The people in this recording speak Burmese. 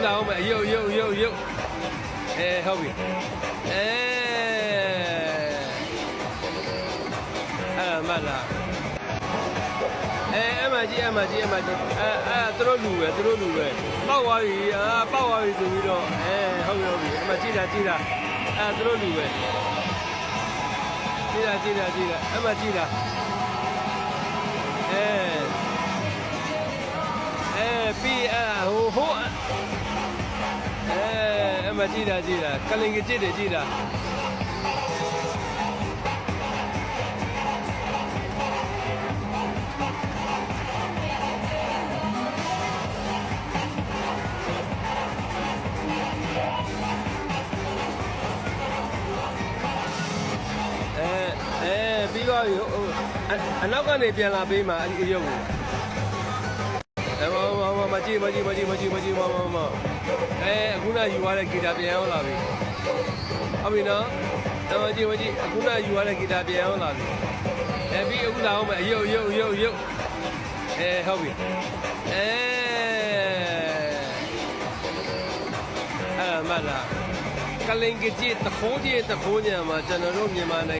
လာအောင်မယ်ရုပ်ဟုတ်ပြီအဲ့မှတ်လားအမကြီးသူတို့လူပဲပေါက်သွားပြီပေါက်သွားပြီဆိုပြီးတော့ဟုတ်ပြီအမကြည့်တာသူတို့လူပဲကြည့်တာအမကြည့်တာပြီးဟိုအမကြည့်တာကလင်ကကြည့်တာပြီးသွားပြီအနောက်ကနေပြန်လာပေးမှာအရုပ်ကိုမကြည့်အခုနယူရတဲ့ဂီတာပြန်အောင်လာပြီဟုတ်ပြီနော်မကြည့်အခုနယူရတဲ့ဂီတာပြန်အောင်လာပြီပြီးအခုလာအောင်မယ်ရုပ်ဟုတ်ပြီမှတ်လားကလင်ကကြည့်တခိုးကြည့်မှာကျွန်တော်တို့မြန်မာနိုင်ငံ